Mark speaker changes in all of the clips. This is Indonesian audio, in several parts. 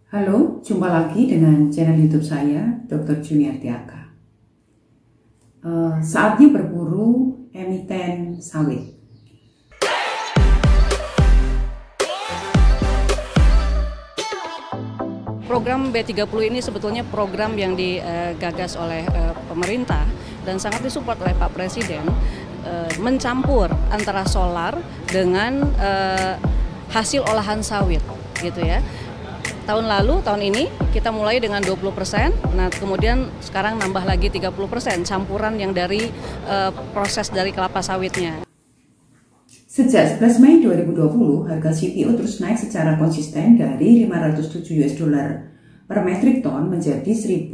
Speaker 1: Halo, jumpa lagi dengan channel YouTube saya, Dr. Juniarti Aka. Saatnya berburu emiten sawit.
Speaker 2: Program B30 ini sebetulnya program yang digagas oleh pemerintah dan sangat disupport oleh Pak Presiden, mencampur antara solar dengan hasil olahan sawit, gitu ya. Tahun lalu, tahun ini kita mulai dengan 20%, nah kemudian sekarang nambah lagi 30%, campuran yang dari proses dari kelapa sawitnya.
Speaker 1: Sejak 11 Mei 2020, harga CPO terus naik secara konsisten dari $507 per metrik ton menjadi 1.110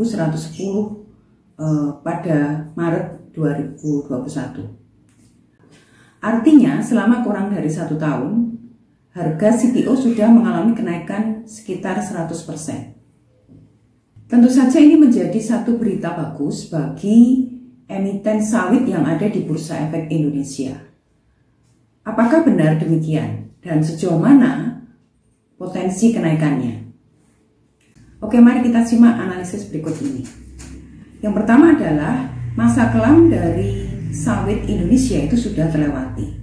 Speaker 1: pada Maret 2021. Artinya, selama kurang dari 1 tahun, harga CPO sudah mengalami kenaikan sekitar 100%. Tentu saja ini menjadi satu berita bagus bagi emiten sawit yang ada di Bursa Efek Indonesia. Apakah benar demikian? Dan sejauh mana potensi kenaikannya? Oke, mari kita simak analisis berikut ini. Yang pertama adalah masa kelam dari sawit Indonesia itu sudah terlewati.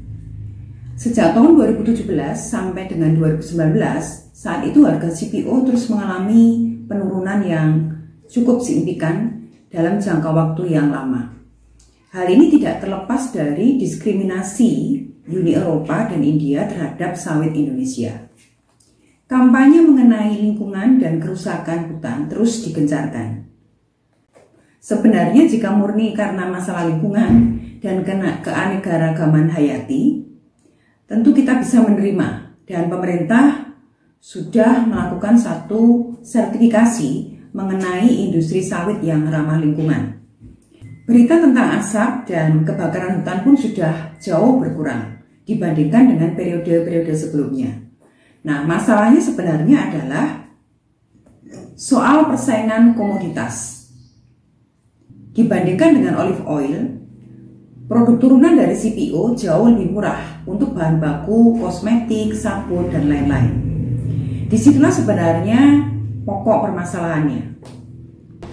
Speaker 1: Sejak tahun 2017 sampai dengan 2019, saat itu harga CPO terus mengalami penurunan yang cukup signifikan dalam jangka waktu yang lama. Hal ini tidak terlepas dari diskriminasi Uni Eropa dan India terhadap sawit Indonesia. Kampanye mengenai lingkungan dan kerusakan hutan terus digencarkan. Sebenarnya jika murni karena masalah lingkungan dan keanekaragaman hayati, tentu kita bisa menerima, dan pemerintah sudah melakukan satu sertifikasi mengenai industri sawit yang ramah lingkungan. Berita tentang asap dan kebakaran hutan pun sudah jauh berkurang dibandingkan dengan periode-periode sebelumnya. Nah, masalahnya sebenarnya adalah soal persaingan komoditas. Dibandingkan dengan olive oil, produk turunan dari CPO jauh lebih murah untuk bahan baku, kosmetik, sabun, dan lain-lain. Disitulah sebenarnya pokok permasalahannya.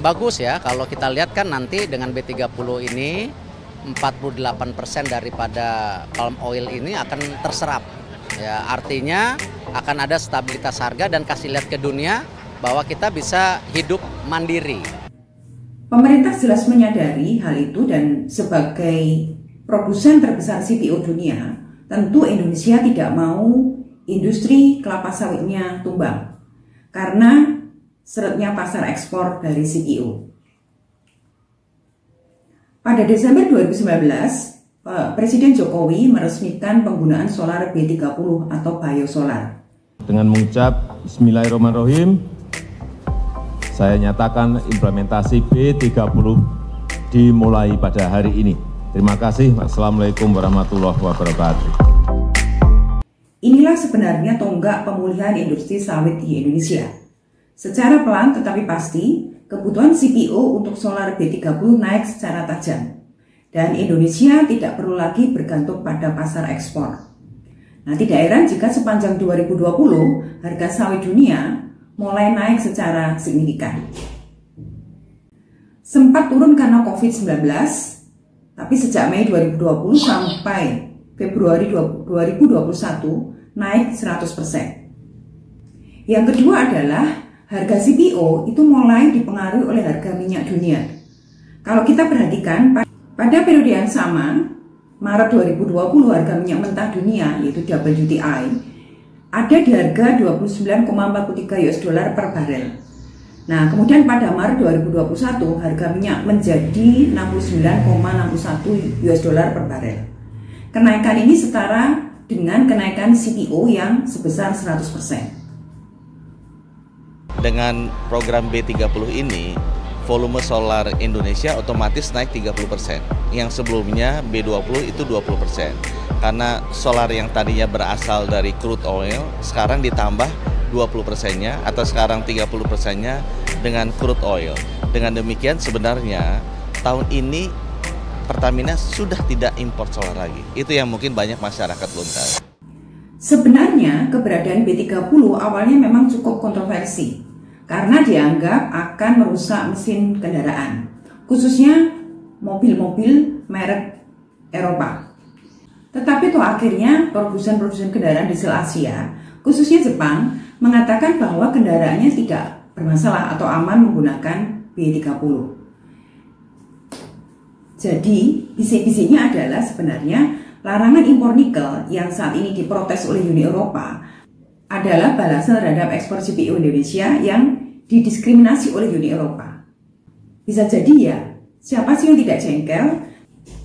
Speaker 3: Bagus ya, kalau kita lihat kan nanti dengan B30 ini 48% daripada palm oil ini akan terserap. Ya, artinya akan ada stabilitas harga dan kasih lihat ke dunia bahwa kita bisa hidup mandiri.
Speaker 1: Pemerintah jelas menyadari hal itu dan sebagai produsen terbesar CPO dunia, tentu Indonesia tidak mau industri kelapa sawitnya tumbang karena seretnya pasar ekspor dari CPO. Pada Desember 2019, Presiden Jokowi meresmikan penggunaan solar B30 atau biosolar.
Speaker 4: Dengan mengucap Bismillahirrahmanirrahim, saya nyatakan implementasi B30 dimulai pada hari ini. Terima kasih. Wassalamualaikum warahmatullahi wabarakatuh.
Speaker 1: Inilah sebenarnya tonggak pemulihan industri sawit di Indonesia. Secara pelan tetapi pasti, kebutuhan CPO untuk solar B30 naik secara tajam. Dan Indonesia tidak perlu lagi bergantung pada pasar ekspor. Nah, tidak heran jika sepanjang 2020 harga sawit dunia mulai naik secara signifikan. Sempat turun karena COVID-19, tapi sejak Mei 2020 sampai Februari 2021 naik 100%. Yang kedua adalah harga CPO itu mulai dipengaruhi oleh harga minyak dunia. Kalau kita perhatikan, pada periode yang sama, Maret 2020 harga minyak mentah dunia yaitu WTI ada di harga $29,43 per barel. Nah, kemudian pada Maret 2021 harga minyak menjadi $69,61 per barel. Kenaikan ini setara dengan kenaikan CPO yang sebesar 100%.
Speaker 5: Dengan program B30 ini, volume solar Indonesia otomatis naik 30%. Yang sebelumnya B20 itu 20%. Karena solar yang tadinya berasal dari crude oil, sekarang ditambah 20%-nya atau sekarang 30%-nya dengan crude oil. Dengan demikian sebenarnya tahun ini Pertamina sudah tidak impor solar lagi. Itu yang mungkin banyak masyarakat belum tahu.
Speaker 1: Sebenarnya keberadaan B30 awalnya memang cukup kontroversi. karena dianggap akan merusak mesin kendaraan, khususnya mobil-mobil merek Eropa. Tetapi toh akhirnya produsen-produsen kendaraan diesel Asia, khususnya Jepang, mengatakan bahwa kendaraannya tidak bermasalah atau aman menggunakan B30. Jadi, bisik-bisiknya adalah sebenarnya larangan impor nikel yang saat ini diprotes oleh Uni Eropa adalah balasan terhadap ekspor CPO Indonesia yang didiskriminasi oleh Uni Eropa. Bisa jadi ya, siapa sih yang tidak jengkel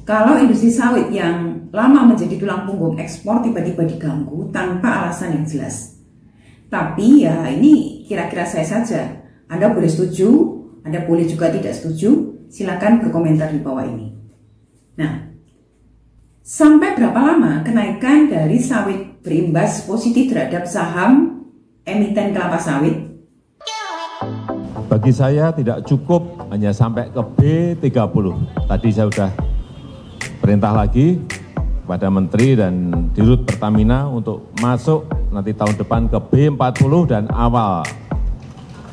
Speaker 1: kalau industri sawit yang lama menjadi tulang punggung ekspor tiba-tiba diganggu tanpa alasan yang jelas. Tapi ya ini kira-kira saya saja. Anda boleh setuju, Anda boleh juga tidak setuju. Silakan berkomentar di bawah ini. Nah, sampai berapa lama kenaikan dari sawit berimbas positif terhadap saham emiten kelapa sawit?
Speaker 4: Bagi saya tidak cukup hanya sampai ke B30. Tadi saya sudah perintah lagi kepada Menteri dan Dirut Pertamina untuk masuk nanti tahun depan ke B40 dan awal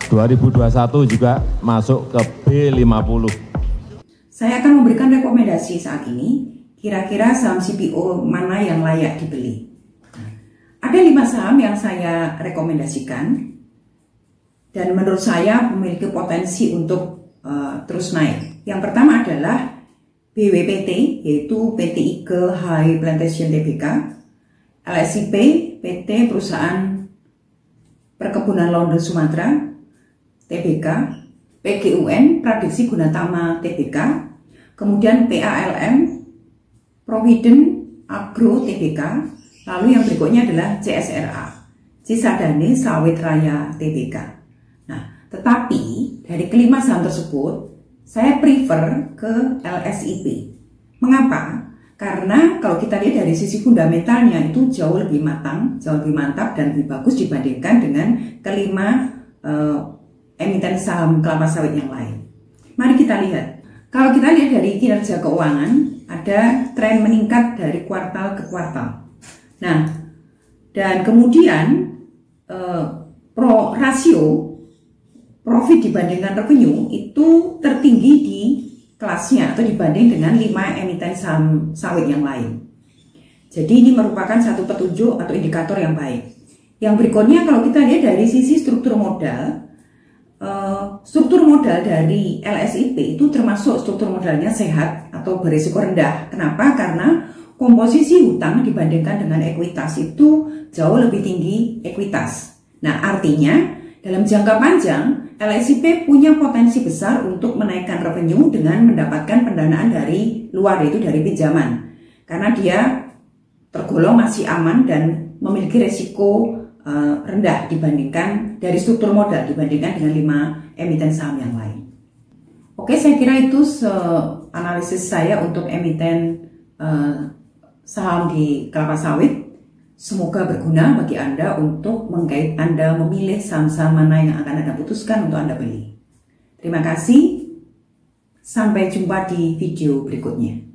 Speaker 4: 2021 juga masuk ke B50.
Speaker 1: Saya akan memberikan rekomendasi saat ini, kira-kira saham CPO mana yang layak dibeli. Ada 5 saham yang saya rekomendasikan, dan menurut saya memiliki potensi untuk terus naik. Yang pertama adalah BWPT, yaitu PT Eagle High Plantation Tbk, LSIP, PT Perusahaan Perkebunan London Sumatera Tbk, PGUN Pradiksi Gunatama Tbk, kemudian PALM Provident Agro Tbk, lalu yang berikutnya adalah CSRA, Cisadane Sawit Raya Tbk. Nah, tetapi dari kelima saham tersebut, saya prefer ke LSIP. Mengapa? Karena kalau kita lihat dari sisi fundamentalnya itu jauh lebih matang, jauh lebih mantap dan lebih bagus dibandingkan dengan kelima emiten saham kelapa sawit yang lain. Mari kita lihat. Kalau kita lihat dari kinerja keuangan, ada tren meningkat dari kuartal ke kuartal. Nah, dan kemudian rasio profit dibandingkan revenue itu tertinggi di kelasnya atau dibanding dengan 5 emiten saham sawit yang lain. Jadi ini merupakan satu petunjuk atau indikator yang baik. Yang berikutnya kalau kita lihat dari sisi struktur modal dari LSIP itu termasuk struktur modalnya sehat atau berisiko rendah. Kenapa? Karena komposisi hutang dibandingkan dengan ekuitas itu jauh lebih tinggi ekuitas. Nah, artinya dalam jangka panjang LSIP punya potensi besar untuk menaikkan revenue dengan mendapatkan pendanaan dari luar, yaitu dari pinjaman. Karena dia tergolong masih aman dan memiliki resiko rendah dibandingkan dari struktur modal dibandingkan dengan 5 emiten saham yang lain. Oke, saya kira itu analisis saya untuk emiten saham di kelapa sawit. Semoga berguna bagi Anda untuk menggait Anda memilih saham-saham mana yang akan Anda putuskan untuk Anda beli. Terima kasih. Sampai jumpa di video berikutnya.